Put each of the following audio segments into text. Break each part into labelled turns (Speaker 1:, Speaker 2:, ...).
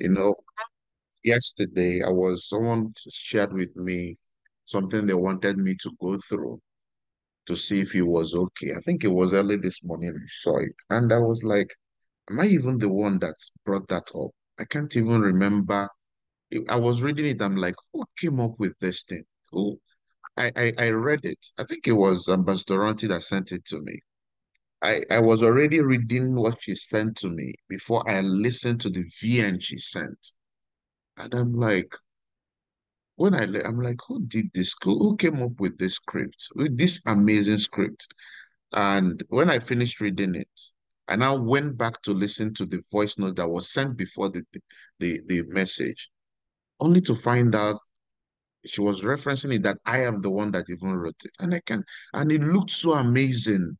Speaker 1: You know, yesterday someone shared with me something they wanted me to go through to see if he was okay. I think it was early this morning I saw it. And I was like, am I even the one that brought that up? I can't even remember. I was reading it. I'm like, who came up with this thing? Who? I read it. I think it was Ambassador Ranti that sent it to me. I was already reading what she sent to me before I listened to the VN she sent. And I'm like, I'm like, who did this? Who came up with this script? With this amazing script? And when I finished reading it, I now went back to listen to the voice note that was sent before the message, only to find out she was referencing it that I am the one that even wrote it. And it looked so amazing.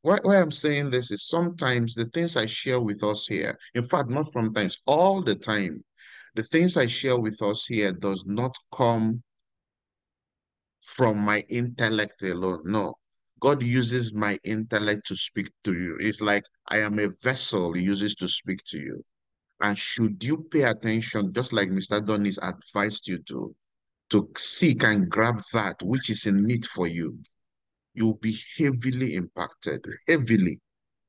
Speaker 1: Why I'm saying this is sometimes the things I share with us here, in fact, not sometimes, all the time, the things I share with us here does not come from my intellect alone. No. God uses my intellect to speak to you. It's like I am a vessel he uses to speak to you. And should you pay attention, just like Mr. Donnis advised you to seek and grab that which is in need for you, you'll be heavily impacted. Heavily,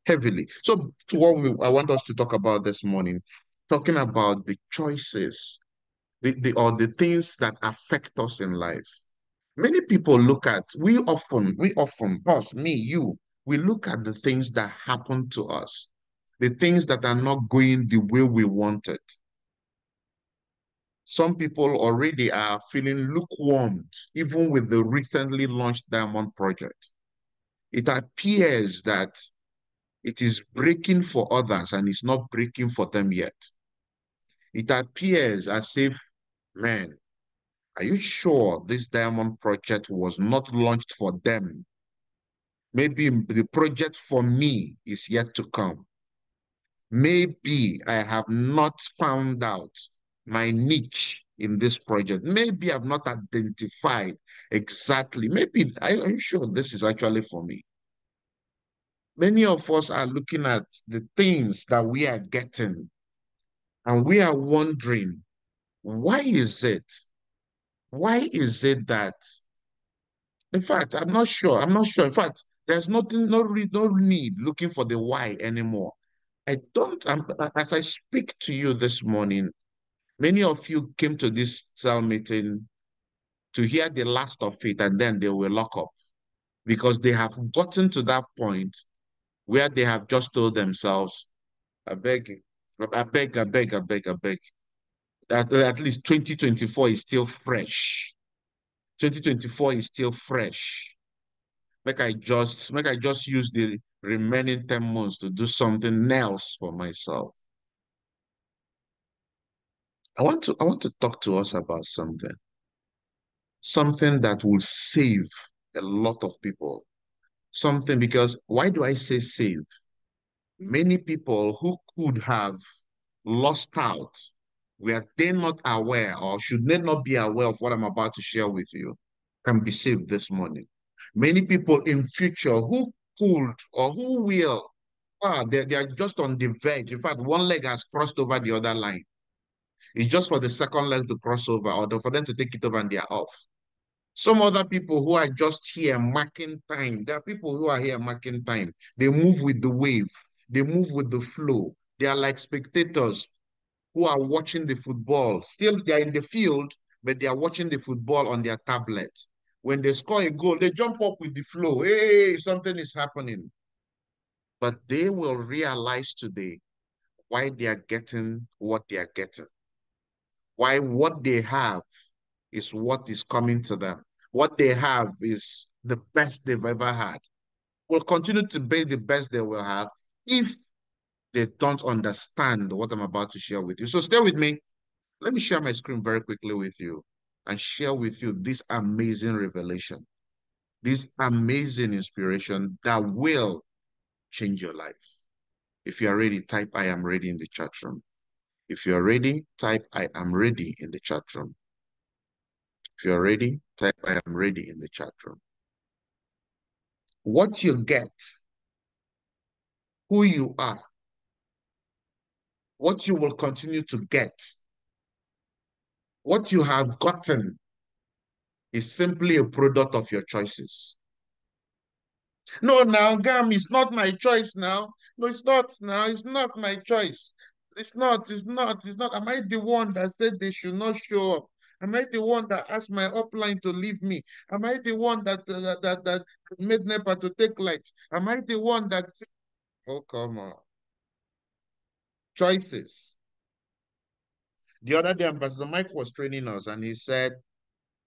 Speaker 1: heavily. So, to I want us to talk about this morning, talking about the choices, or the things that affect us in life. Many people us, me, you, we look at the things that happen to us, the things that are not going the way we wanted. Some people already are feeling lukewarm, even with the recently launched Diamond Project. It appears that it is breaking for others and it's not breaking for them yet. It appears as if, man, are you sure this Diamond Project was not launched for them? Maybe the project for me is yet to come. Maybe I have not found out my niche in this project. Maybe I've not identified exactly. Maybe I'm sure this is actually for me. Many of us are looking at the things that we are getting and we are wondering, why is it? Why is it that, in fact, I'm not sure. I'm not sure. In fact, there's no need looking for the why anymore. I don't, as I speak to you this morning, many of you came to this cell meeting to hear the last of it, and then they will lock up because they have gotten to that point where they have just told themselves, I beg, I beg, I beg, I beg, I beg. At least 2024 is still fresh. 2024 is still fresh. Make I just use the remaining 10 months to do something else for myself. I want to talk to us about something that will save a lot of people. Something, because why do I say save? Many people who could have lost out, were they not aware, or should they not be aware of what I'm about to share with you, can be saved this morning. Many people in future who could or who will, they are just on the verge. In fact, one leg has crossed over the other line. It's just for the second leg to cross over, or for them to take it over and they are off. Some other people who are just here marking time. There are people who are here marking time. They move with the wave. They move with the flow. They are like spectators who are watching the football. Still, they are in the field, but they are watching the football on their tablet. When they score a goal, they jump up with the flow. Hey, something is happening. But they will realize today why they are getting what they are getting. Why what they have is what is coming to them. What they have is the best they've ever had. Will continue to be the best they will have if they don't understand what I'm about to share with you. So stay with me. Let me share my screen very quickly with you and share with you this amazing revelation, this amazing inspiration that will change your life. If you are ready, type I am ready in the chat room. If you are ready, type I am ready in the chat room. If you're ready, type I am ready in the chat room. What you get, who you are, What you will continue to get, what you have gotten is simply a product of your choices. No, now, Gam, it's not my choice now. No, it's not now. It's not my choice. It's not. Am I the one that said they should not show up? Am I the one that asked my upline to leave me? Am I the one that made NEPA to take light? Am I the one that... Oh, come on. Choices. The other day, Ambassador Mike was training us, and he said,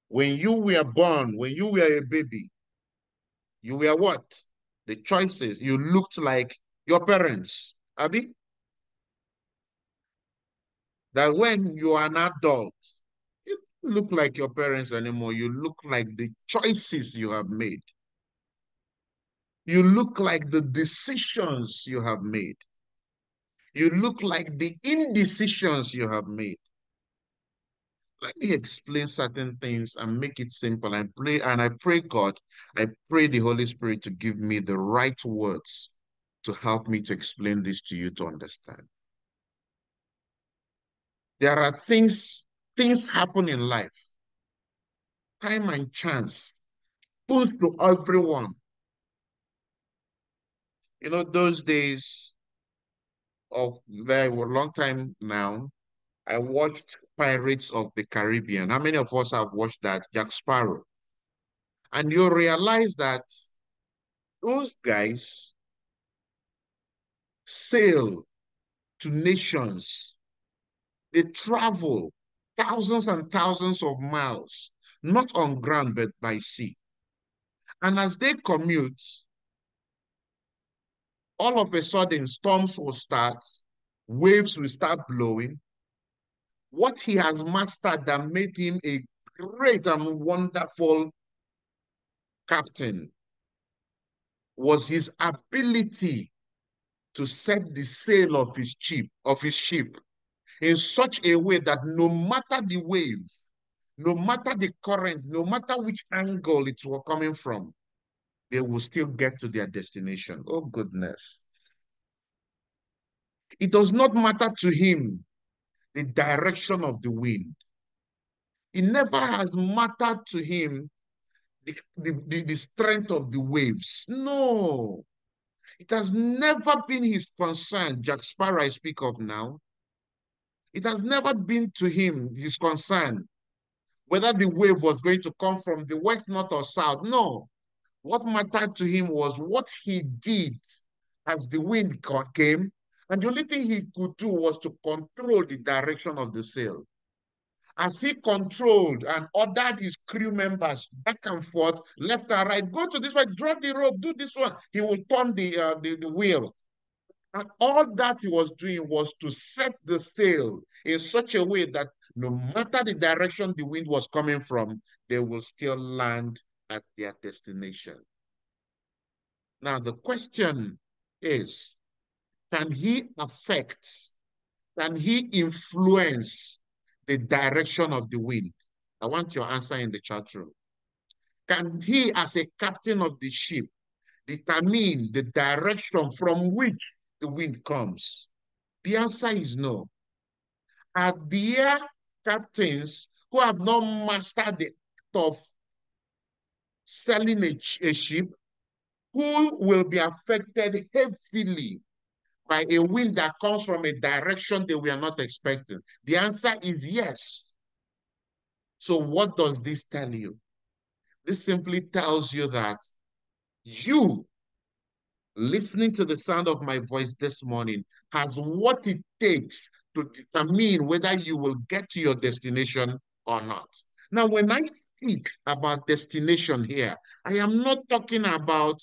Speaker 1: when you were born, when you were a baby, you were what? The choices. You looked like your parents. Abi? That when you are an adult, you don't look like your parents anymore. You look like the choices you have made. You look like the decisions you have made. You look like the indecisions you have made. Let me explain certain things and make it simple. I pray God, I pray the Holy Spirit to give me the right words to help me to explain this to you to understand. There are things happen in life, time and chance, put to everyone. You know, those days of very long time now, I watched Pirates of the Caribbean. How many of us have watched that? Jack Sparrow. And you realize that those guys sail to nations. They travel thousands and thousands of miles, not on ground, but by sea. And as they commute, all of a sudden, storms will start, waves will start blowing. What he has mastered that made him a great and wonderful captain was his ability to set the sail of his ship in such a way that no matter the wave, no matter the current, no matter which angle it was coming from, they will still get to their destination. Oh, goodness. It does not matter to him the direction of the wind. It never has mattered to him the strength of the waves. No, it has never been his concern, Jack Sparrow I speak of now. It has never been to him his concern whether the wave was going to come from the west, north, or south. No. What mattered to him was what he did as the wind came. And the only thing he could do was to control the direction of the sail. As he controlled and ordered his crew members back and forth, left and right, go to this way, drop the rope, do this one, he will turn the wheel. And all that he was doing was to set the sail in such a way that no matter the direction the wind was coming from, they will still land at their destination. Now, the question is, can he affect, can he influence the direction of the wind? I want your answer in the chat room. Can he, as a captain of the ship, determine the direction from which the wind comes? The answer is no. Are there captains who have not mastered the art of sailing a ship who will be affected heavily by a wind that comes from a direction they were not expecting? The answer is yes. So what does this tell you? This simply tells you that you, listening to the sound of my voice this morning, has what it takes to determine whether you will get to your destination or not. Now, when I speak about destination here, I am not talking about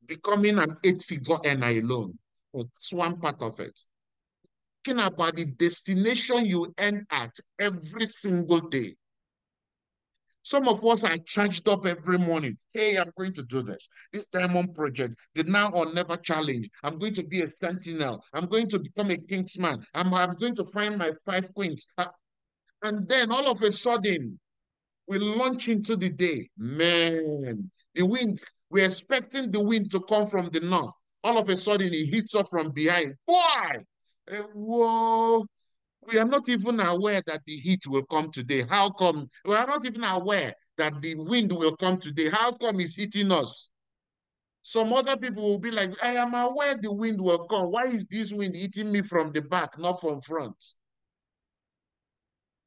Speaker 1: becoming an 8-figure earner alone. It's one part of it. Talking about the destination you end at every single day. Some of us are charged up every morning. Hey, I'm going to do this. This diamond project, the now or never challenge. I'm going to be a sentinel. I'm going to become a kingsman. I'm going to find my 5 queens. And then all of a sudden, we launch into the day. Man, the wind, we're expecting the wind to come from the north. All of a sudden, it hits us from behind. Boy! Whoa, we are not even aware that the heat will come today. How come? We are not even aware that the wind will come today. How come it's hitting us? Some other people will be like, I am aware the wind will come. Why is this wind hitting me from the back, not from front?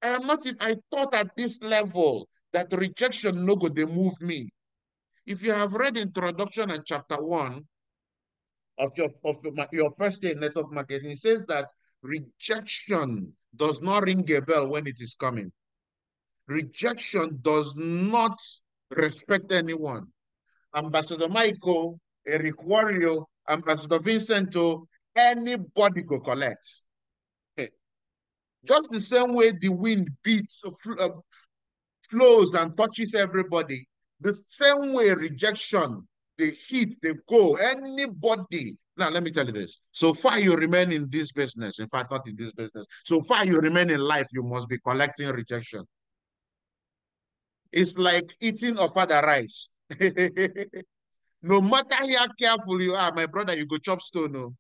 Speaker 1: I am not, I thought at this level that rejection no go they move me. If you have read introduction and chapter 1 of your first day in network marketing, it says that rejection does not ring a bell when it is coming. Rejection does not respect anyone. Ambassador Michael, Eric Warrior, Ambassador Vincento, anybody go collect. Hey, just the same way the wind beats, flows and touches everybody, the same way rejection, the heat, they go, anybody. Now, let me tell you this. So far you remain in this business, in fact, not in this business. So far you remain in life, you must be collecting rejection. It's like eating ofada rice. No matter how careful you are, my brother, you go chop stone. No?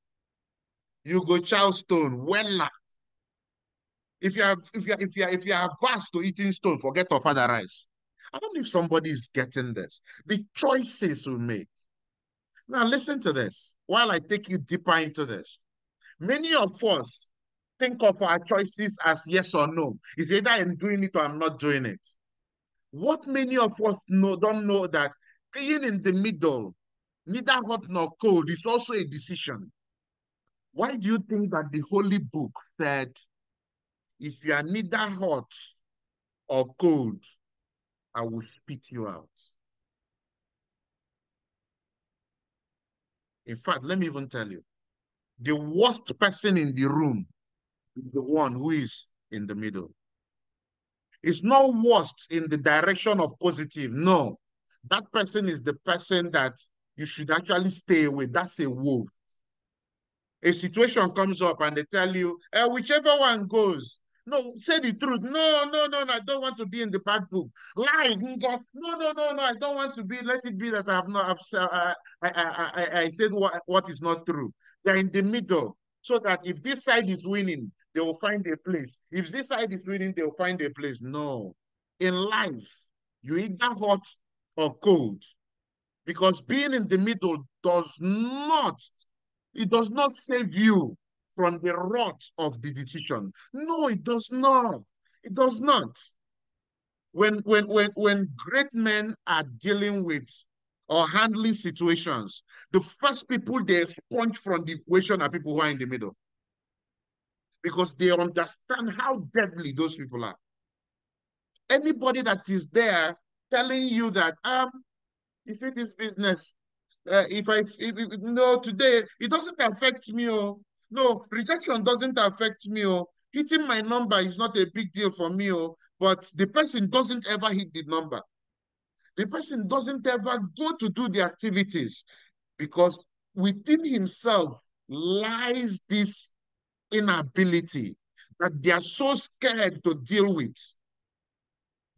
Speaker 1: You go chow stone. Well, if you are vast to eating stone, forget ofada rice. I don't know if somebody is getting this. The choices we make. Now, listen to this while I take you deeper into this. Many of us think of our choices as yes or no. It's either I'm doing it or I'm not doing it. What many of us don't know that being in the middle, neither hot nor cold, is also a decision. Why do you think that the Holy Book said, if you are neither hot or cold, I will spit you out? In fact, let me even tell you, the worst person in the room is the one who is in the middle. It's not worst in the direction of positive. No, that person is the person that you should actually stay with. That's a wolf. A situation comes up and they tell you, whichever one goes, no, say the truth. No, no, no, no, I don't want to be in the bad book. Lie, God. No, no, no, no, I don't want to be. Let it be that I have not. I said what is not true. They're in the middle, so that if this side is winning, they will find a place. If this side is winning, they will find a place. No, in life, you either hot or cold, because being in the middle does not save you from the wrath of the decision. No, it does not. It does not. When great men are dealing with or handling situations, the first people they sponge from the equation are people who are in the middle, because they understand how deadly those people are. Anybody that is there telling you that you see this business, no, today it doesn't affect me. Oh, no, rejection doesn't affect me. Oh, hitting my number is not a big deal for me. Oh, but the person doesn't ever hit the number. The person doesn't ever go to do the activities, because within himself lies this inability that they are so scared to deal with.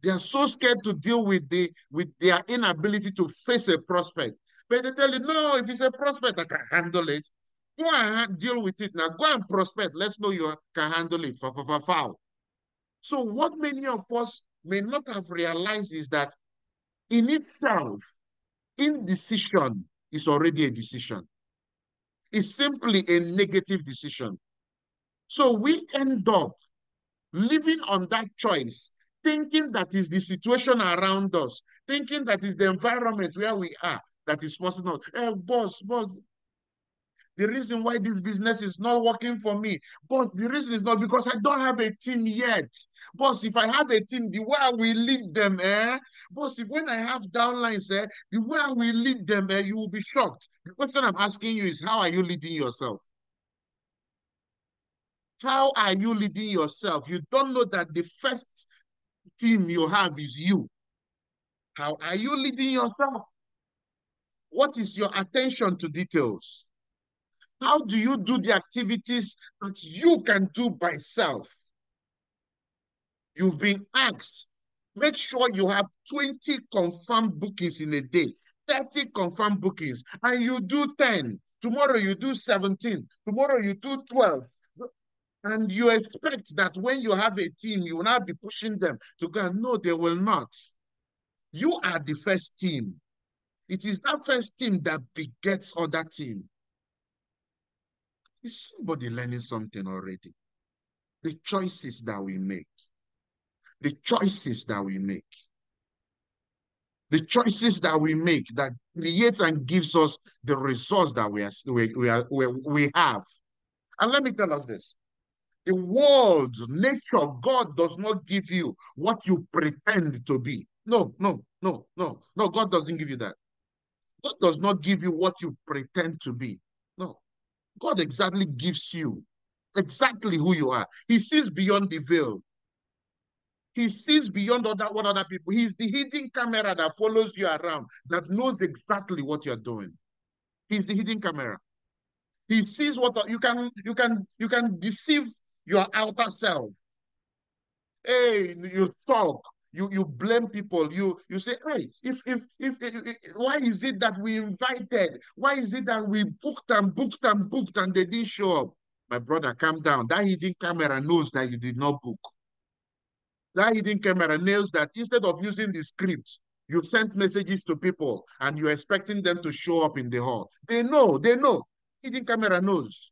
Speaker 1: They are so scared to deal with their inability to face a prospect. But they tell you, no, if it's a prospect, I can handle it. Go and deal with it now. Go and prospect. Let's know you can handle it. Foul. So what many of us may not have realized is that in itself, indecision is already a decision. It's simply a negative decision. So we end up living on that choice, thinking that is the situation around us, thinking that is the environment where we are that is forcing us. Boss, the reason why this business is not working for me, boss, the reason is not because I don't have a team yet. Boss, if I have a team, the way I will lead them, boss, if when I have downlines, the way I will lead them, you will be shocked. The question I'm asking you is, how are you leading yourself? How are you leading yourself? You don't know that the first team you have is you. How are you leading yourself? What is your attention to details? How do you do the activities that you can do by self? You've been asked, make sure you have 20 confirmed bookings in a day, 30 confirmed bookings, and you do 10. Tomorrow you do 17. Tomorrow you do 12. And you expect that when you have a team, you will not be pushing them to go. No, they will not. You are the first team. It is that first team that begets other team. Is somebody learning something already? The choices that we make, the choices that we make, the choices that we make that creates and gives us the results that we have. And let me tell us this. The world, nature, God does not give you what you pretend to be. No, no, no, no, no. God doesn't give you that. God does not give you what you pretend to be. No. God exactly gives you exactly who you are. He sees beyond the veil. He sees beyond what other people. He's the hidden camera that follows you around, that knows exactly what you're doing. He's the hidden camera. He sees what you can deceive your outer self. Hey, you talk, you blame people, you say, hey, if why is it that we invited? Why is it that we booked and they didn't show up? My brother, calm down. That hidden camera knows that you did not book. That hidden camera knows that instead of using the script, you sent messages to people and you're expecting them to show up in the hall. They know. Hidden camera knows.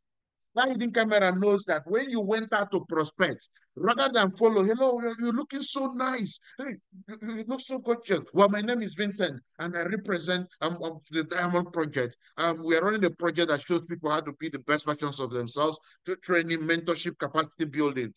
Speaker 1: That hidden camera knows that when you went out to prospect, rather than follow, hello, you're looking so nice. Hey, you look so gorgeous. Well, my name is Vincent, and I represent the Diamond Project. We are running a project that shows people how to be the best versions of themselves through training, mentorship, capacity building.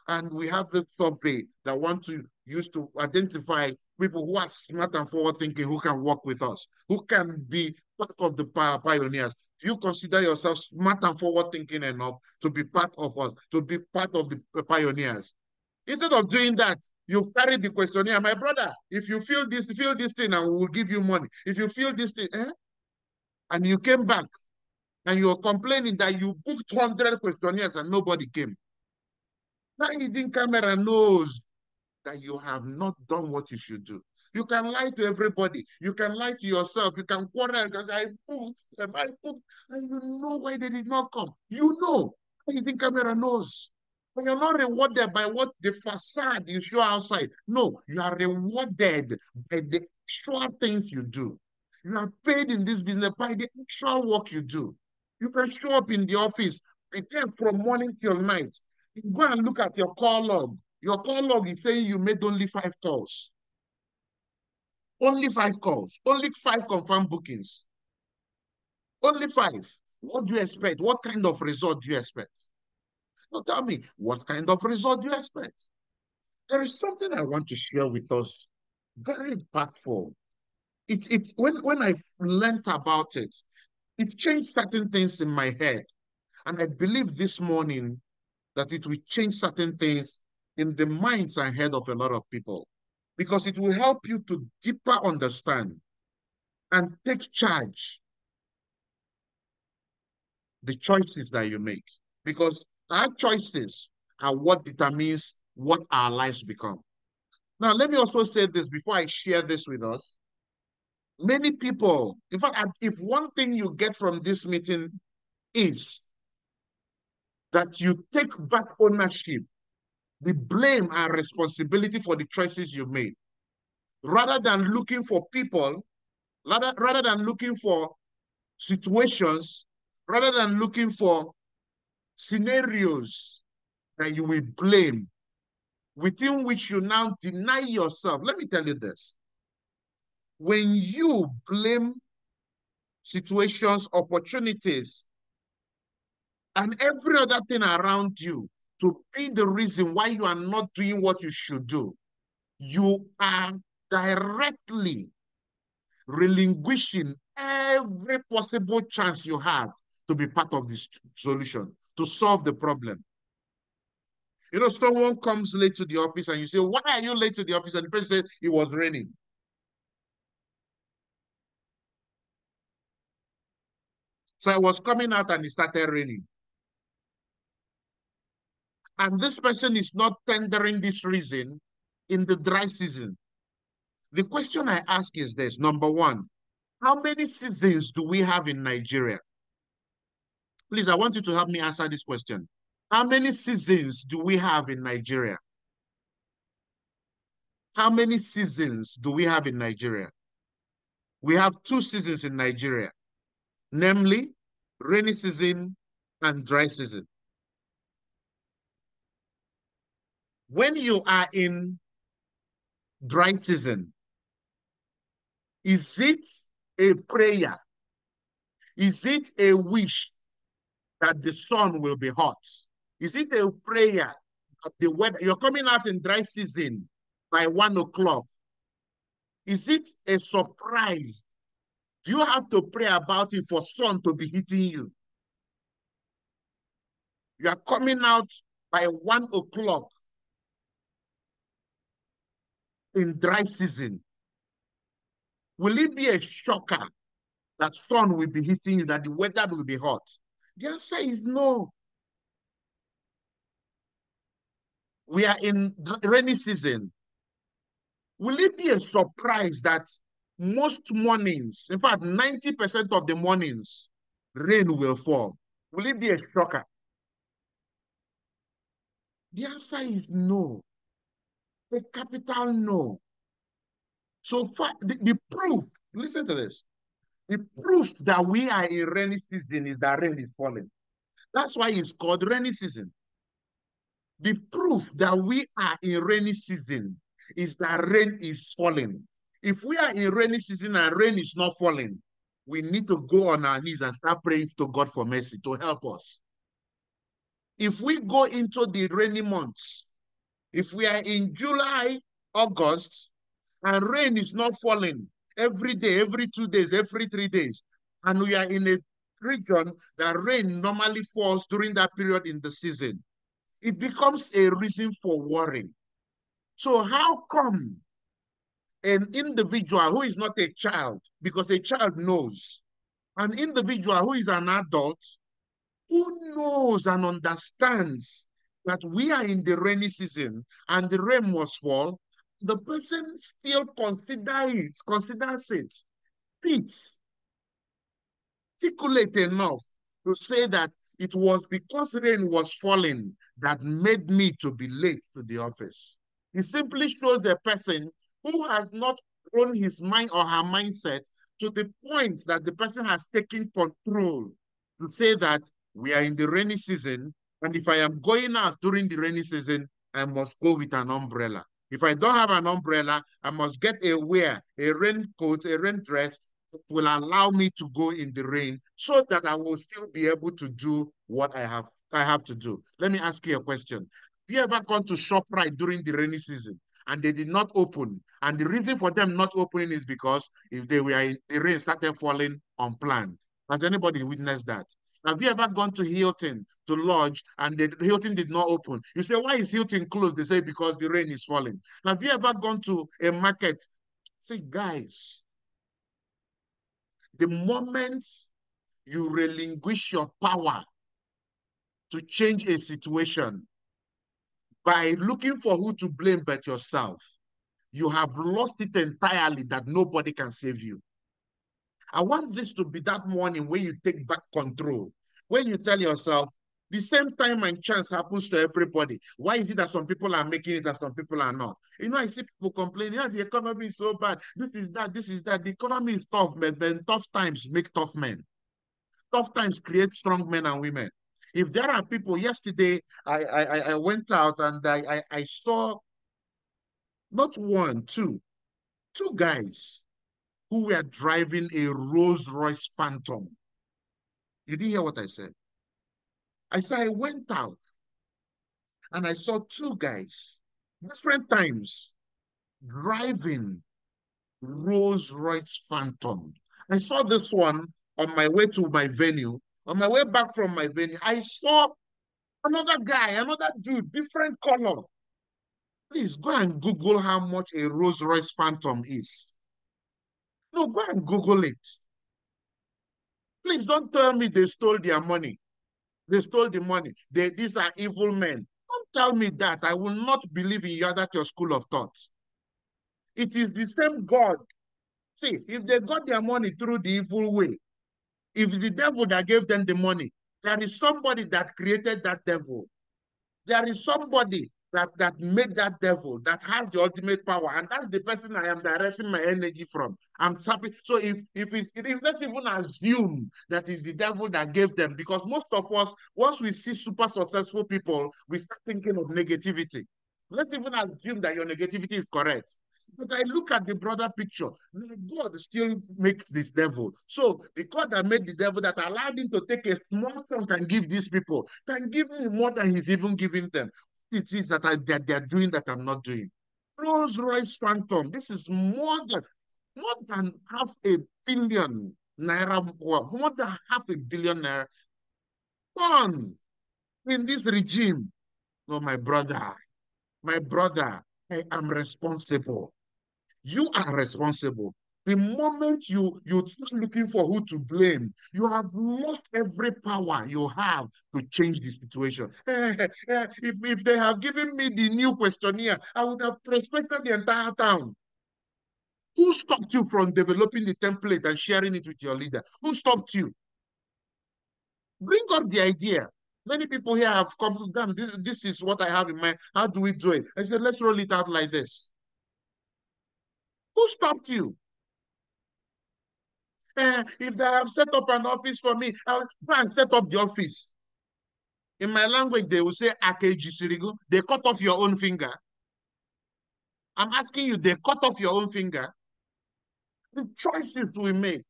Speaker 1: And we have the survey that want to use to identify people who are smart and forward thinking, who can work with us, who can be part of the pioneers. Do you consider yourself smart and forward thinking enough to be part of us, to be part of the pioneers? Instead of doing that, you've carried the questionnaire. My brother, if you feel this thing, and we will give you money. If you feel this thing, and you came back and you're complaining that you booked 100 questionnaires and nobody came. That hidden camera knows that you have not done what you should do. You can lie to everybody. You can lie to yourself. You can quarrel because I booked them. I booked, and you know why they did not come. You know. You think camera knows. But you're not rewarded by what the facade you show outside. No, you are rewarded by the actual things you do. You are paid in this business by the actual work you do. You can show up in the office, pretend from morning till night. You go and look at your call log. Your call log is saying you made only 5 calls. Only 5 calls. Only 5 confirmed bookings. Only 5. What do you expect? What kind of result do you expect? Now tell me, what kind of result do you expect? There is something I want to share with us, very impactful. When I learned about it, it changed certain things in my head. And I believe this morning that it will change certain things in the minds and head of a lot of people, because it will help you to deeper understand and take charge the choices that you make, because our choices are what determines what our lives become. Now, let me also say this before I share this with us. Many people, in fact, if one thing you get from this meeting is that you take back ownership, the blame and responsibility for the choices you made, rather than looking for people, rather than looking for situations, rather than looking for scenarios that you will blame, within which you now deny yourself. Let me tell you this. When you blame situations, opportunities, and every other thing around you to be the reason why you are not doing what you should do, you are directly relinquishing every possible chance you have to be part of this solution, to solve the problem. You know, someone comes late to the office and you say, why are you late to the office? And the person says, it was raining. So I was coming out and it started raining. And this person is not tendering this reason in the dry season. The question I ask is this. Number one, how many seasons do we have in Nigeria? Please, I want you to help me answer this question. How many seasons do we have in Nigeria? How many seasons do we have in Nigeria? We have two seasons in Nigeria, namely rainy season and dry season. When you are in dry season, is it a prayer? Is it a wish that the sun will be hot? Is it a prayer that the weather, you're coming out in dry season by 1 o'clock? Is it a surprise? Do you have to pray about it for sun to be hitting you? You are coming out by 1 o'clock in dry season. Will it be a shocker that sun will be hitting you, that the weather will be hot? The answer is no. We are in rainy season. Will it be a surprise that most mornings, in fact, 90% of the mornings, rain will fall? Will it be a shocker? The answer is no. A capital no. So far, the proof, listen to this. The proof that we are in rainy season is that rain is falling. That's why it's called rainy season. The proof that we are in rainy season is that rain is falling. If we are in rainy season and rain is not falling, we need to go on our knees and start praying to God for mercy to help us. If we go into the rainy months, if we are in July, August, and rain is not falling every day, every 2 days, every 3 days, and we are in a region that rain normally falls during that period in the season, it becomes a reason for worry. So how come an individual who is not a child, because a child knows, an individual who is an adult, who knows and understands that we are in the rainy season and the rain must fall, the person still considers it fit, articulate enough to say that it was because rain was falling that made me to be late to the office. It simply shows the person who has not grown his mind or her mindset to the point that the person has taken control to say that we are in the rainy season, and if I am going out during the rainy season, I must go with an umbrella. If I don't have an umbrella, I must get a raincoat, a rain dress, will allow me to go in the rain so that I will still be able to do what I have to do. Let me ask you a question. Have you ever gone to ShopRite during the rainy season and they did not open? And the reason for them not opening is because if they were in, the rain started falling unplanned. Has anybody witnessed that? Have you ever gone to Hilton to lodge and the Hilton did not open? You say, why is Hilton closed? They say, because the rain is falling. Have you ever gone to a market? Say, guys, the moment you relinquish your power to change a situation by looking for who to blame but yourself, you have lost it entirely that nobody can save you. I want this to be that morning when you take back control, when you tell yourself, the same time and chance happens to everybody. Why is it that some people are making it and some people are not? You know, I see people complaining, yeah, the economy is so bad. This is that, this is that. The economy is tough, but then tough times make tough men. Tough times create strong men and women. If there are people, yesterday I went out and I saw not one, two guys who were driving a Rolls Royce Phantom. You didn't hear what I said. I said I went out and I saw two guys, different times, driving Rolls Royce Phantom. I saw this one on my way to my venue. On my way back from my venue, I saw another guy, another dude, different color. Please go and Google how much a Rolls Royce Phantom is. No, go and Google it. Please don't tell me they stole their money. They stole the money. These are evil men. Don't tell me that. I will not believe in you, that your school of thought. It is the same God. See, if they got their money through the evil way, if it's the devil that gave them the money, there is somebody that created that devil. There is somebody that made that devil that has the ultimate power, and that's the person I am directing my energy from. I'm happy. So if let's even assume that is the devil that gave them, because most of us, once we see super successful people, we start thinking of negativity. Let's even assume that your negativity is correct. But I look at the broader picture. God still makes this devil. So the God that made the devil, that allowed him to take a small chunk and give these people, can give me more than he's even giving them. It is that they're doing that I'm not doing. Rolls Royce Phantom. This is more than half a billion naira, well, more than half a billion naira. Gone in this regime. No, my brother, I am responsible. You are responsible. The moment you start looking for who to blame, you have lost every power you have to change the situation. If they have given me the new questionnaire, I would have prospected the entire town. Who stopped you from developing the template and sharing it with your leader? Who stopped you? Bring up the idea. Many people here have come to them. This is what I have in mind. How do we do it? I said, let's roll it out like this. Who stopped you? If they have set up an office for me, I'll go and set up the office. In my language, they will say, Akeji Sirigu. They cut off your own finger. I'm asking you, they cut off your own finger. The choices we make,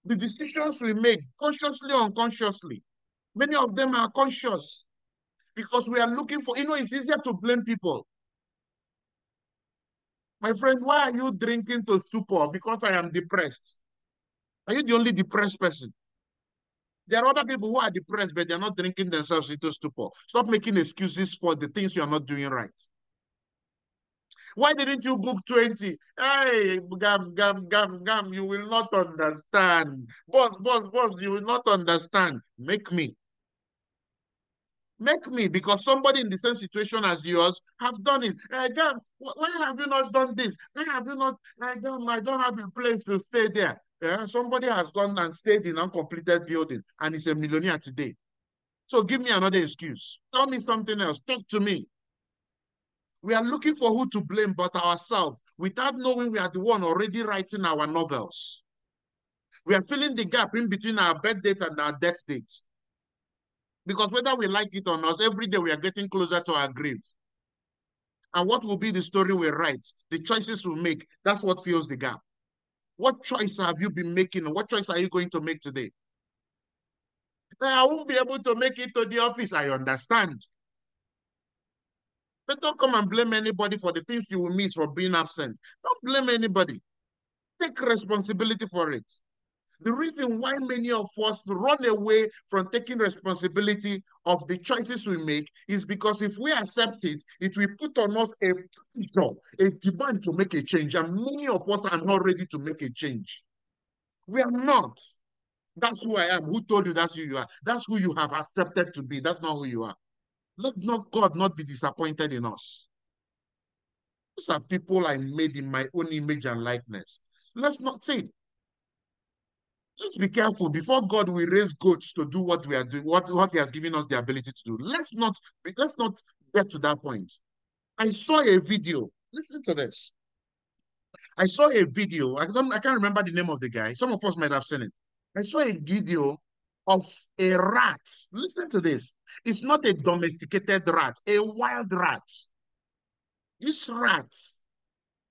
Speaker 1: the decisions we make, consciously or unconsciously, many of them are conscious because we are looking for, it's easier to blame people. My friend, why are you drinking to stupor? Because I am depressed. Are you the only depressed person? There are other people who are depressed, but they're not drinking themselves into stupor. Stop making excuses for the things you are not doing right. Why didn't you book 20? Hey, gam, you will not understand. Boss, you will not understand. Make me. Make me, because somebody in the same situation as yours have done it. Gam, why have you not done this? Why have you not? I don't have a place to stay there. Yeah, somebody has gone and stayed in an uncompleted building and is a millionaire today. So give me another excuse. Tell me something else. Talk to me. We are looking for who to blame but ourselves without knowing we are the one already writing our novels. We are filling the gap in between our birth date and our death date. Because whether we like it or not, every day we are getting closer to our grave. And what will be the story we write, the choices we make, that's what fills the gap. What choice have you been making? What choice are you going to make today? I won't be able to make it to the office. I understand. But don't come and blame anybody for the things you will miss for being absent. Don't blame anybody. Take responsibility for it. The reason why many of us run away from taking responsibility of the choices we make is because if we accept it, it will put on us a pressure, a demand to make a change. And many of us are not ready to make a change. We are not. That's who I am. Who told you that's who you are? That's who you have accepted to be. That's not who you are. Let not God not be disappointed in us. These are people I made in my own image and likeness. Let's not say, let's be careful. Before God will raise goats to do what we are doing, what He has given us the ability to do. Let's not get to that point. I saw a video. Listen to this. I saw a video. I can't remember the name of the guy. Some of us might have seen it. I saw a video of a rat. Listen to this. It's not a domesticated rat, a wild rat. This rat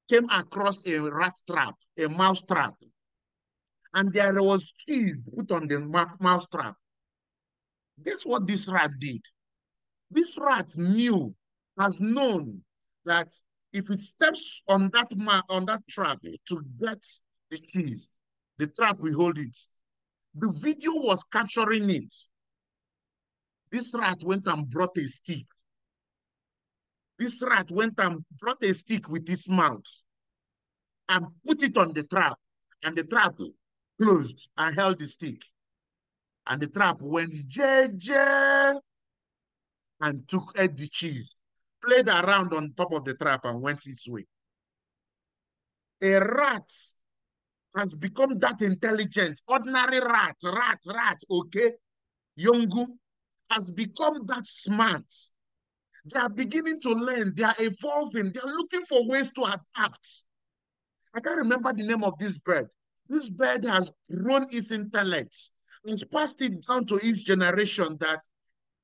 Speaker 1: came across a rat trap, a mouse trap, and there was cheese put on the mouse trap. Guess what this rat did? This rat has known that if it steps on that trap to get the cheese, the trap will hold it. The video was capturing it. This rat went and brought a stick. This rat went and brought a stick with its mouth and put it on the trap, and the trap closed and held the stick. And the trap went jeje and took ate the cheese, played around on top of the trap and went its way. A rat has become that intelligent. Ordinary rat, okay? Yongu has become that smart. They are beginning to learn. They are evolving. They are looking for ways to adapt. I can't remember the name of this bird. This bird has grown its intellect. It's passed it down to its generation that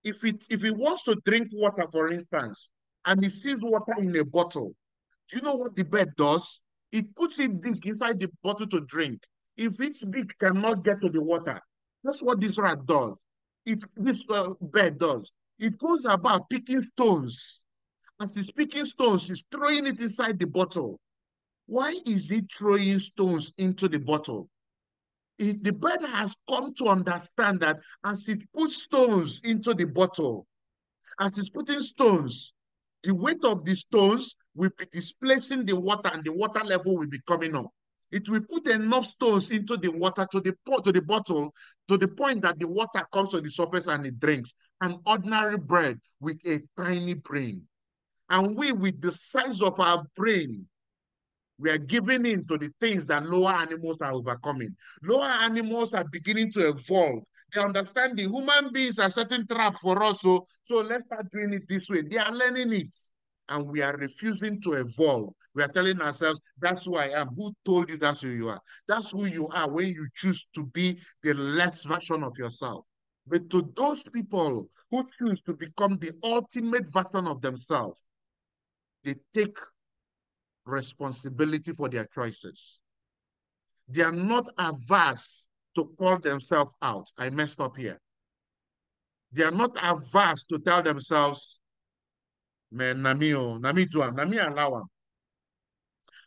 Speaker 1: if it wants to drink water, for instance, and it sees water in a bottle, do you know what the bird does? It puts it deep inside the bottle to drink. If its beak cannot get to the water, that's what this rat does. This bird does. It goes about picking stones. As it's picking stones, it's throwing it inside the bottle. Why is it throwing stones into the bottle? The bird has come to understand that as it puts stones into the bottle, as it's putting stones, the weight of the stones will be displacing the water and the water level will be coming up. It will put enough stones into the water to the bottle to the point that the water comes to the surface and it drinks. An ordinary bird with a tiny brain. And we, with the size of our brain, we are giving in to the things that lower animals are overcoming. Lower animals are beginning to evolve. They understand the human beings are setting trap for us, so let's start doing it this way. They are learning it, and we are refusing to evolve. We are telling ourselves, that's who I am. Who told you that's who you are? That's who you are when you choose to be the less version of yourself. But to those people who choose to become the ultimate version of themselves, they take responsibility for their choices. They are not averse to call themselves out. I messed up here. They are not averse to tell themselves, man, Nami do Nami allow him.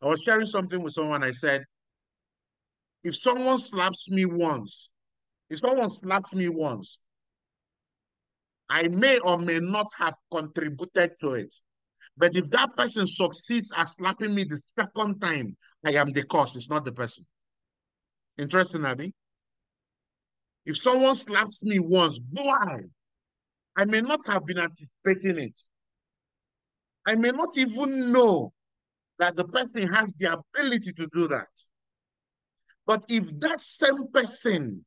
Speaker 1: I was sharing something with someone. I said, if someone slaps me once, if someone slaps me once, I may or may not have contributed to it. But if that person succeeds at slapping me the second time, I am the cause. It's not the person. Interesting, Abby. If someone slaps me once, boy, I may not have been anticipating it. I may not even know that the person has the ability to do that. But if that same person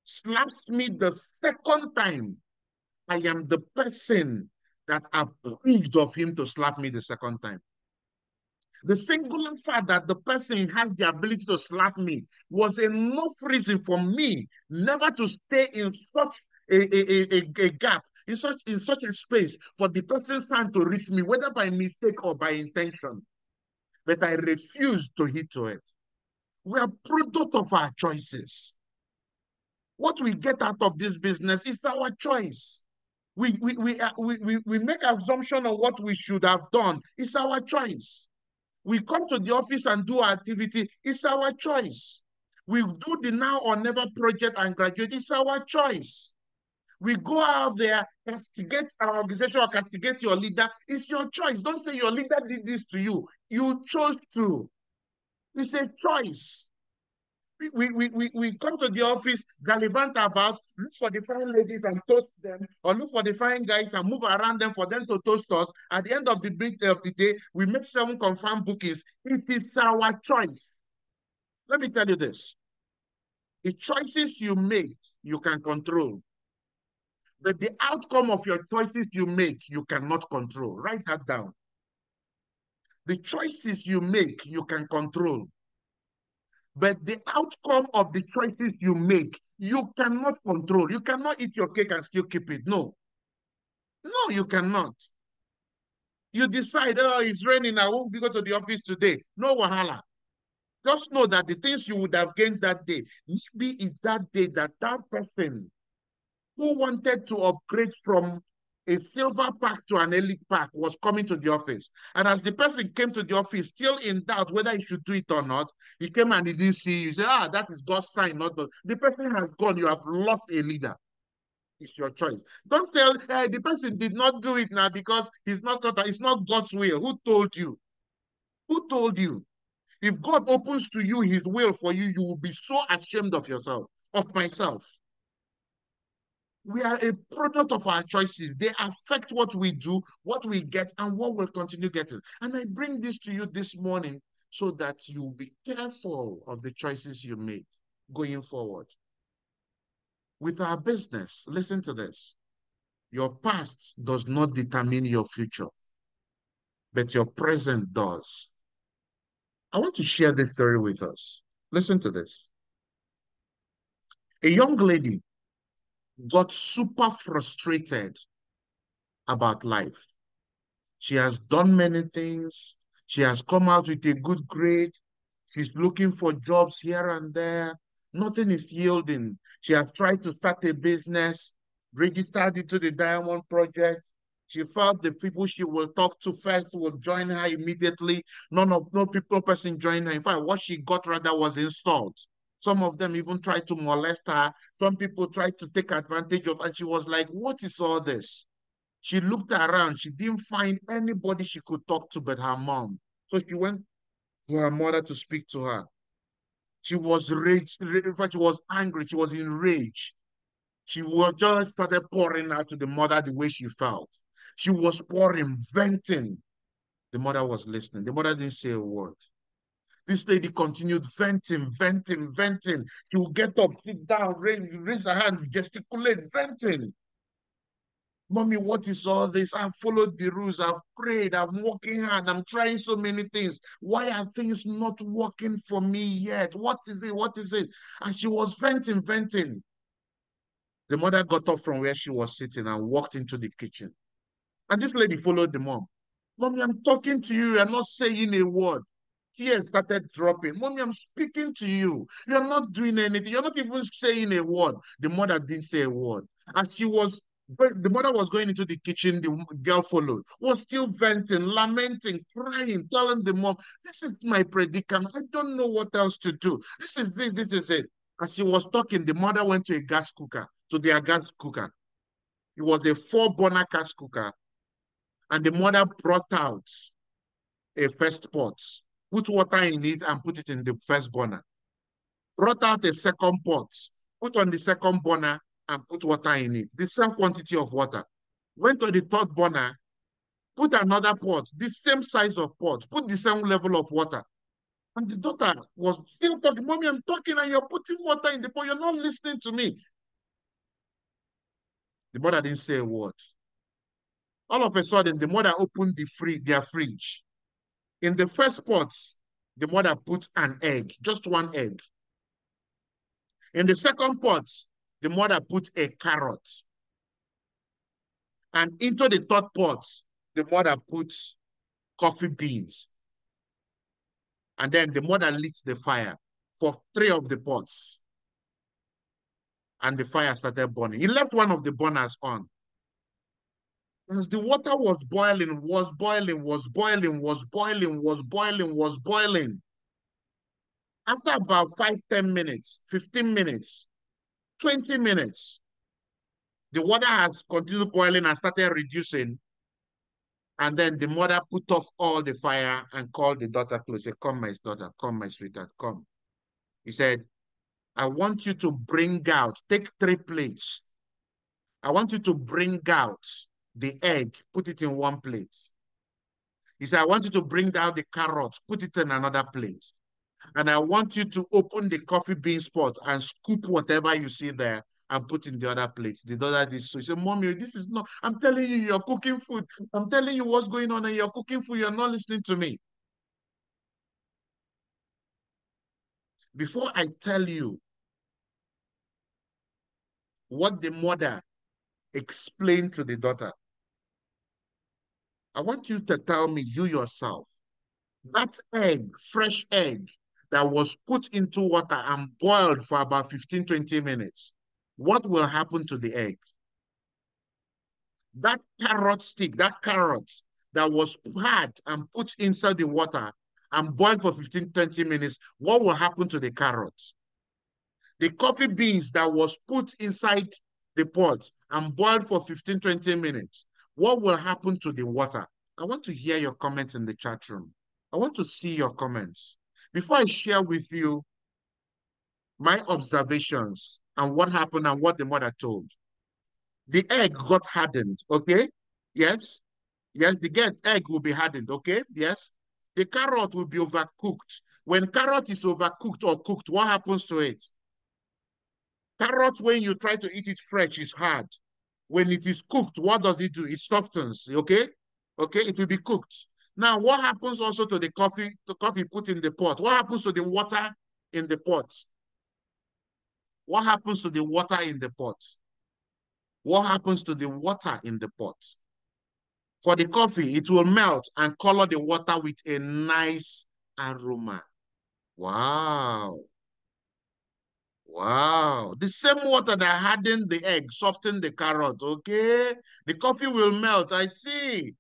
Speaker 1: slaps me the second time, I am the person that approved of him to slap me the second time. The singular fact that the person has the ability to slap me was enough reason for me never to stay in such a gap, in such a space for the person's hand to reach me, whether by mistake or by intention. But I refuse to hit to it. We are product of our choices. What we get out of this business is our choice. We make assumption on what we should have done. It's our choice. We come to the office and do our activity. It's our choice. We do the now or never project and graduate. It's our choice. We go out there, castigate our organization or castigate your leader. It's your choice. Don't say your leader did this to you. You chose to. It's a choice. We come to the office, gallivant about, look for the fine ladies and toast them, or look for the fine guys and move around them for them to toast us. At the end of the day, we make 7 confirmed bookings. It is our choice. Let me tell you this. The choices you make, you can control. But the outcome of your choices you make, you cannot control. Write that down. The choices you make, you can control. But the outcome of the choices you make, you cannot control. You cannot eat your cake and still keep it. No. No, you cannot. You decide, oh, it's raining, I won't go to the office today. No wahala. Just know that the things you would have gained that day, maybe it's that day that that person who wanted to upgrade from a silver pack to an elite pack was coming to the office. And as the person came to the office, still in doubt whether he should do it or not, he came and he didn't see you. He said, that is God's sign, not God. The person has gone. You have lost a leader. It's your choice. Don't tell the person did not do it now because it's not God's will. Who told you? Who told you? If God opens to you his will for you, you will be so ashamed of yourself, of myself. We are a product of our choices. They affect what we do, what we get, and what we'll continue getting. And I bring this to you this morning so that you'll be careful of the choices you make going forward. With our business, listen to this. Your past does not determine your future, but your present does. I want to share this story with us. Listen to this. A young lady got super frustrated about life. She has done many things. She has come out with a good grade. She's looking for jobs here and there. Nothing is yielding. She has tried to start a business, registered into the Diamond Project. She felt the people she will talk to first will join her immediately. No people person joined her. In fact, what she got rather was installed. Some of them even tried to molest her. Some people tried to take advantage of her. And she was like, what is all this? She looked around. She didn't find anybody she could talk to but her mom. So she went to her mother to speak to her. She was rage. In fact, she was angry. She was in rage. She was just started pouring out to the mother the way she felt. She was pouring, venting. The mother was listening. The mother didn't say a word. This lady continued venting, venting, venting. She would get up, sit down, raise her hand, gesticulate, venting. Mommy, what is all this? I've followed the rules. I've prayed. I'm working hard. I'm trying so many things. Why are things not working for me yet? What is it? What is it? As she was venting, venting, the mother got up from where she was sitting and walked into the kitchen. And this lady followed the mom. Mommy, I'm talking to you. You're not saying a word. Tears started dropping. Mommy, I'm speaking to you. You're not doing anything. You're not even saying a word. The mother didn't say a word. As she was, the mother was going into the kitchen, the girl followed, was still venting, lamenting, crying, telling the mom, this is my predicament. I don't know what else to do. This is it. As she was talking, the mother went to a gas cooker, to their gas cooker. It was a four-burner gas cooker. And the mother brought out a first pot, put water in it and put it in the first burner. Brought out a second pot, put on the second burner and put water in it. The same quantity of water. Went to the third burner, put another pot, the same size of pot, put the same level of water. And the daughter was still talking, Mommy, I'm talking and you're putting water in the pot. You're not listening to me. The mother didn't say a word. All of a sudden, the mother opened their fridge. In the first pot, the mother put an egg, just one egg. In the second pot, the mother put a carrot. And into the third pot, the mother put coffee beans. And then the mother lit the fire for three of the pots. And the fire started burning. He left one of the burners on. As the water was boiling, was boiling, was boiling, was boiling, was boiling, was boiling. After about 5, 10 minutes, 15 minutes, 20 minutes, the water has continued boiling and started reducing. And then the mother put off all the fire and called the daughter close. He said, come, my daughter, come, my sweetheart, come. He said, I want you to bring out, take 3 plates. I want you to bring out the egg, put it in one plate. He said, I want you to bring out the carrot, put it in another plate. And I want you to open the coffee bean pot and scoop whatever you see there and put in the other plate. The daughter did so. She said, Mommy, this is not, I'm telling you, you're cooking food. I'm telling you what's going on and you're cooking food. You're not listening to me. Before I tell you what the mother explained to the daughter, I want you to tell me, you yourself, that egg, fresh egg, that was put into water and boiled for about 15, 20 minutes, what will happen to the egg? That carrot stick, that carrot that was had and put inside the water and boiled for 15, 20 minutes, what will happen to the carrot? The coffee beans that was put inside the pot and boiled for 15, 20 minutes, what will happen to the water? I want to hear your comments in the chat room. I want to see your comments. Before I share with you my observations and what happened and what the mother told, the egg got hardened, okay? Yes? Yes, the egg will be hardened, okay? Yes? The carrot will be overcooked. When carrot is overcooked or cooked, what happens to it? Carrot, when you try to eat it fresh, is hard. When it is cooked, what does it do? It softens, okay? Okay, it will be cooked. Now, what happens also to the coffee put in the pot? What happens to the water in the pot? What happens to the water in the pot? What happens to the water in the pot? For the coffee, it will melt and color the water with a nice aroma. Wow. Wow. The same water that hardened the egg, softened the carrot, okay? The coffee will melt. I see.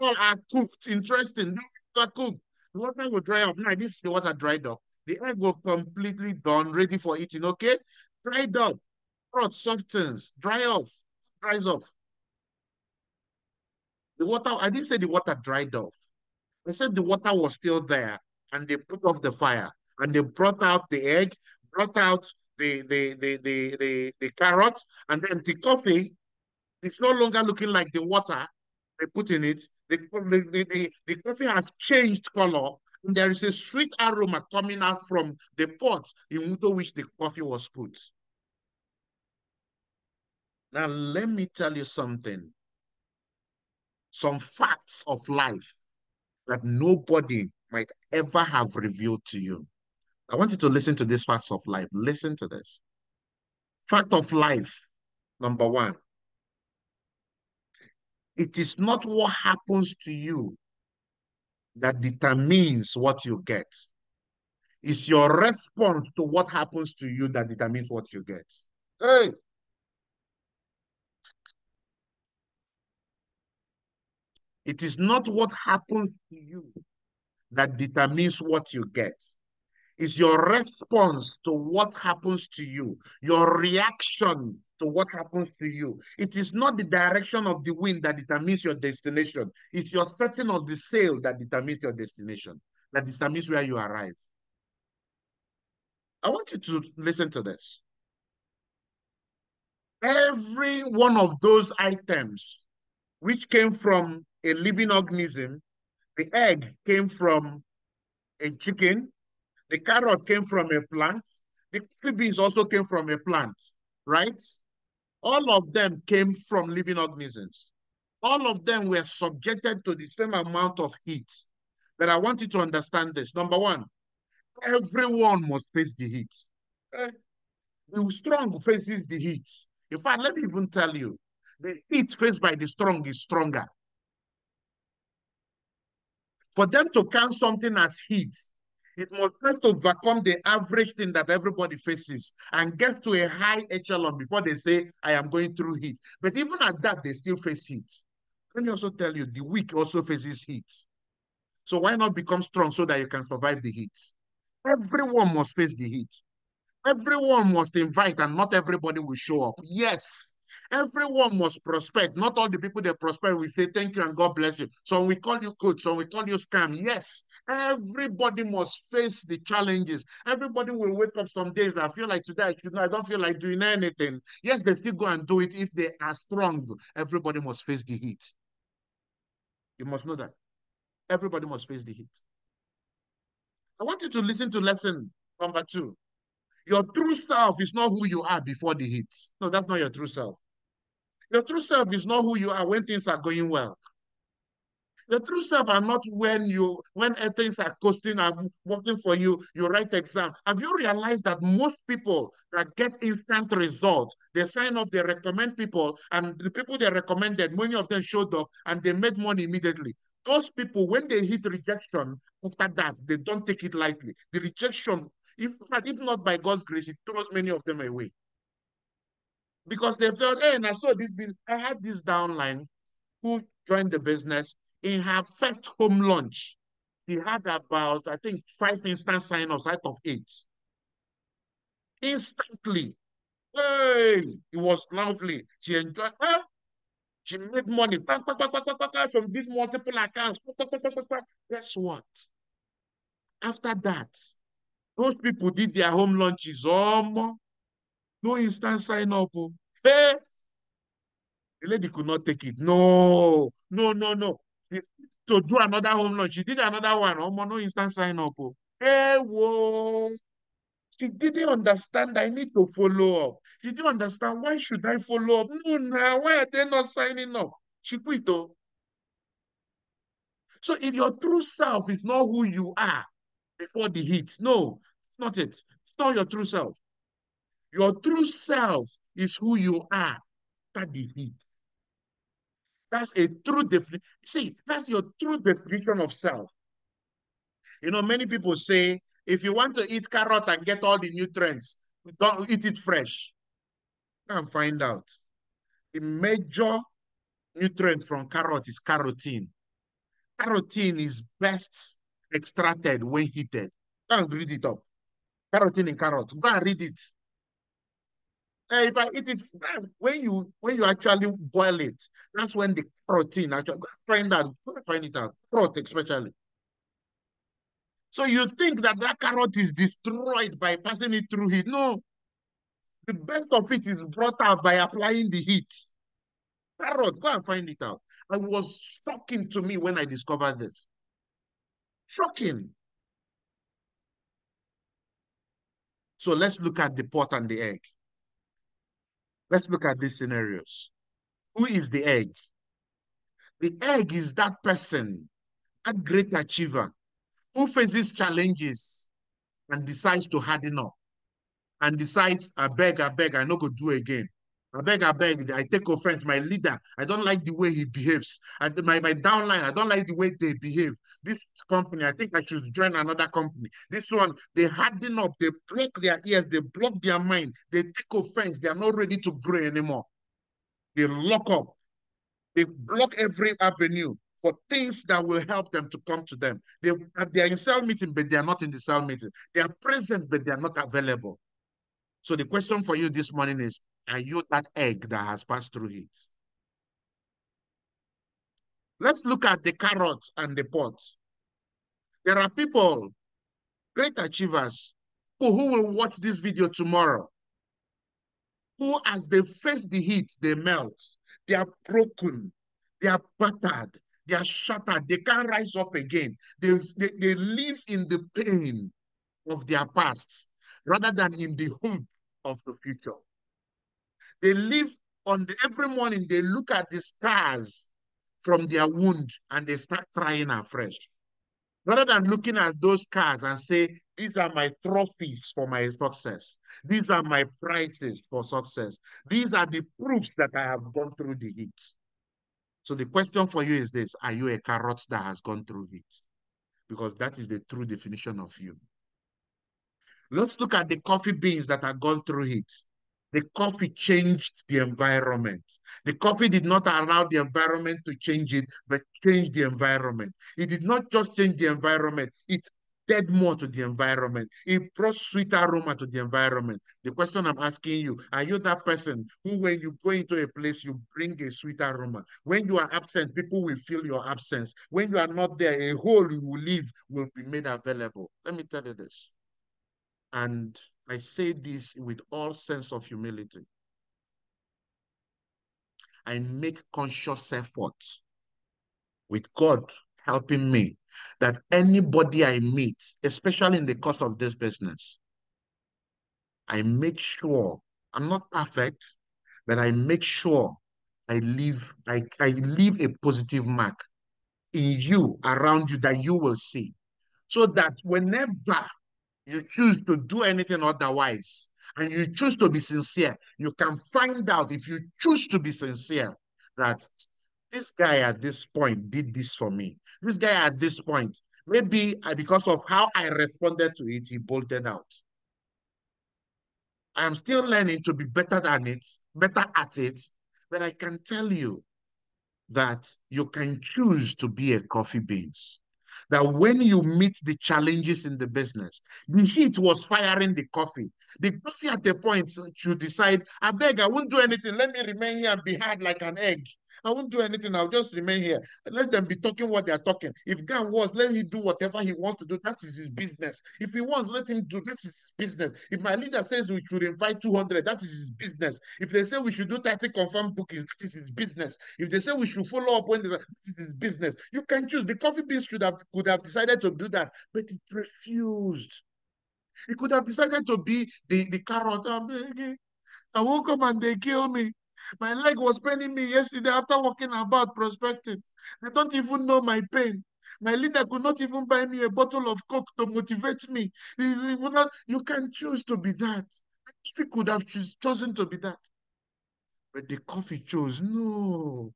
Speaker 1: All are cooked. Interesting. They are cooked. The water will dry up. Now, this is the water dried up. The egg will completely done, ready for eating, okay? Dried up. Carrot softens. Dry off. Dries off. The water, I didn't say the water dried off. I said the water was still there and they put off the fire and they brought out the egg, brought out the carrot, and then the coffee is no longer looking like the water they put in it. The coffee has changed color and there is a sweet aroma coming out from the pot into which the coffee was put. Now, let me tell you something, some facts of life that nobody might ever have revealed to you. I want you to listen to these facts of life. Listen to this. Fact of life, number one, it is not what happens to you that determines what you get. It's your response to what happens to you that determines what you get. Hey, it is not what happens to you that determines what you get. Is your response to what happens to you, your reaction to what happens to you. It is not the direction of the wind that determines your destination. It's your setting of the sail that determines your destination, that determines where you arrive. I want you to listen to this. Every one of those items which came from a living organism, the egg came from a chicken, the carrot came from a plant, the coffee beans also came from a plant, right? All of them came from living organisms. All of them were subjected to the same amount of heat. But I want you to understand this. Number one, everyone must face the heat. Eh, the strong faces the heat. In fact, let me even tell you, the heat faced by the strong is stronger. For them to count something as heat, it must first overcome the average thing that everybody faces and get to a high echelon before they say, I am going through heat. But even at that, they still face heat. Let me also tell you, the weak also faces heat. So why not become strong so that you can survive the heat? Everyone must face the heat. Everyone must invite and not everybody will show up. Yes, everyone must prospect. Not all the people that prosper will say thank you and God bless you. So we call you coach, so we call you scam. Yes, everybody must face the challenges. Everybody will wake up some days. I feel like today I don't feel like doing anything. Yes, they still go and do it if they are strong. Everybody must face the heat. You must know that. Everybody must face the heat. I want you to listen to lesson number 2. Your true self is not who you are before the heat. No, that's not your true self. Your true self is not who you are when things are going well. Your true self are not when things are costing and working for you, you write exam. Have you realized that most people that get instant results, they sign up, they recommend people, and the people they recommended, many of them showed up and they made money immediately. Those people, when they hit rejection, after that, they don't take it lightly. The rejection, if not by God's grace, it throws many of them away. Because they felt, hey, and I saw this bill. I had this downline who joined the business in her first home launch. She had about, I think, 5 instant sign-ups out of 8. Instantly. Hey, it was lovely. She enjoyed her. She made money from these multiple accounts. Guess what? After that, those people did their home launches. No instant sign-up. Hey, the lady could not take it. No, no, no, no. To do another home launch. She did another one. No instant sign up. Hey, whoa. She didn't understand I need to follow up. Did you understand? Why should I follow up? No, now, why are they not signing up? She quit though. So if your true self is not who you are before the hit, no, not it. It's not your true self. Your true self is who you are after the hit. That's a true definition. See, that's your true definition of self. You know, many people say if you want to eat carrot and get all the nutrients, don't eat it fresh. Go and find out. The major nutrient from carrot is carotene. Carotene is best extracted when heated. Go and read it up. Carotene in carrot. Go and read it. If I eat it, when you actually boil it, that's when the protein actually find it out. Carrot especially. So you think that that carrot is destroyed by passing it through heat? No, the best of it is brought out by applying the heat. Carrot, go and find it out. I was shocking to me when I discovered this. Shocking. So let's look at the pot and the egg. Let's look at these scenarios. Who is the egg? The egg is that person, that great achiever who faces challenges and decides to harden up and decides, I beg, I no go do again. I beg, I take offense. My leader, I don't like the way he behaves. And my downline, I don't like the way they behave. This company, I think I should join another company. This one, they harden up, they block their ears, they block their mind, they take offense, they are not ready to grow anymore. They lock up, they block every avenue for things that will help them to come to them. They are in cell meeting, but they are not in the cell meeting. They are present, but they are not available. So the question for you this morning is, are you that egg that has passed through it? Let's look at the carrot and the pot. There are people, great achievers, who will watch this video tomorrow, who as they face the heat, they melt. They are broken. They are battered. They are shattered. They can't rise up again. They live in the pain of their past rather than in the hope of the future. They live every morning, they look at the scars from their wound and they start trying afresh. Rather than looking at those scars and say, these are my trophies for my success. These are my prizes for success. These are the proofs that I have gone through the heat. So the question for you is this: are you a carrot that has gone through heat? Because that is the true definition of you. Let's look at the coffee beans that have gone through heat. The coffee changed the environment. The coffee did not allow the environment to change it, but changed the environment. It did not just change the environment, it did more to the environment. It brought sweet aroma to the environment. The question I'm asking you, are you that person who, when you go into a place, you bring a sweet aroma? When you are absent, people will feel your absence. When you are not there, a hole you will leave will be made available. Let me tell you this. And I say this with all sense of humility. I make conscious effort with God helping me that anybody I meet, especially in the course of this business, I make sure I'm not perfect, but I make sure I leave a positive mark in you, around you, that you will see. So that whenever you choose to do anything otherwise, and you choose to be sincere, you can find out, if you choose to be sincere, that this guy at this point did this for me. This guy at this point, maybe because of how I responded to it, he bolted out. I am still learning to be better than it, better at it, but I can tell you that you can choose to be a coffee beans. That when you meet the challenges in the business, the heat was firing the coffee. The coffee at the point should decide, I beg, I won't do anything. Let me remain here and be hard like an egg. I won't do anything. I'll just remain here. Let them be talking what they're talking. If God wants, let him do whatever he wants to do. That is his business. If he wants, let him do. That is his business. If my leader says we should invite 200, that is his business. If they say we should do 30 confirmed bookings, that is his business. If they say we should follow up when that is his business. You can choose. The coffee beans could have decided to do that, but it refused. It could have decided to be the carrot. I woke up and they killed me. My leg was paining me yesterday after walking about prospecting. They don't even know my pain. My leader could not even buy me a bottle of Coke to motivate me. You can choose to be that. If you could have chosen to be that. But the coffee chose, no,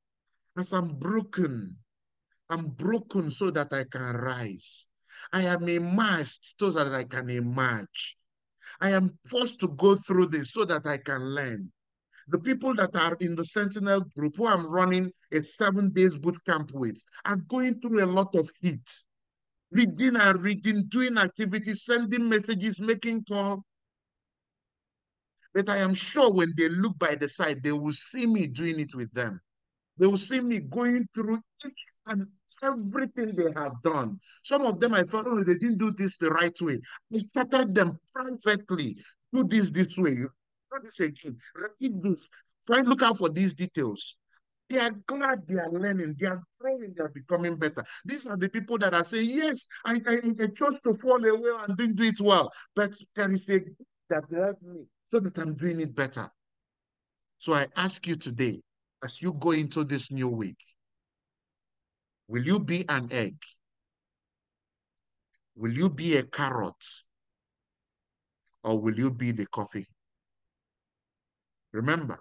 Speaker 1: as I'm broken so that I can rise. I am immersed so that I can emerge. I am forced to go through this so that I can learn. The people that are in the Sentinel group who I'm running a 7 days boot camp with are going through a lot of heat. Reading and reading, doing activities, sending messages, making calls. But I am sure when they look by the side, they will see me doing it with them. They will see me going through each and everything they have done. Some of them I thought, oh, they didn't do this the right way. I started them privately. Do this way. Do this again. Repeat this. Look out for these details. They are glad they are learning. They are growing. They are becoming better. These are the people that are saying, yes, I chose to fall away and didn't do it well. But there is a that helped me so that I'm doing it better. So I ask you today, as you go into this new week, will you be an egg? Will you be a carrot? Or will you be the coffee? Remember,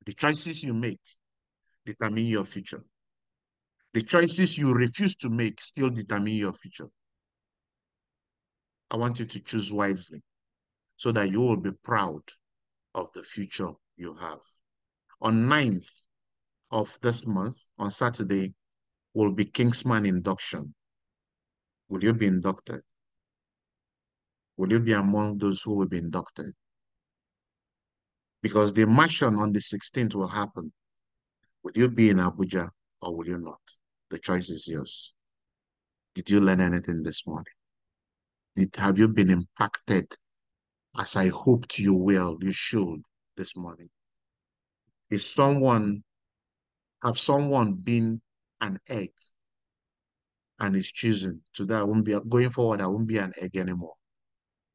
Speaker 1: the choices you make determine your future. The choices you refuse to make still determine your future. I want you to choose wisely so that you will be proud of the future you have. On 9th of this month, on Saturday, will be Kingsman induction. Will you be inducted? Will you be among those who will be inducted? Because the immersion on the 16th will happen. Will you be in Abuja or will you not? The choice is yours. Did you learn anything this morning? Have you been impacted as I hoped you will, you should this morning? Have someone been an egg and is choosing today I won't be going forward, I won't be an egg anymore.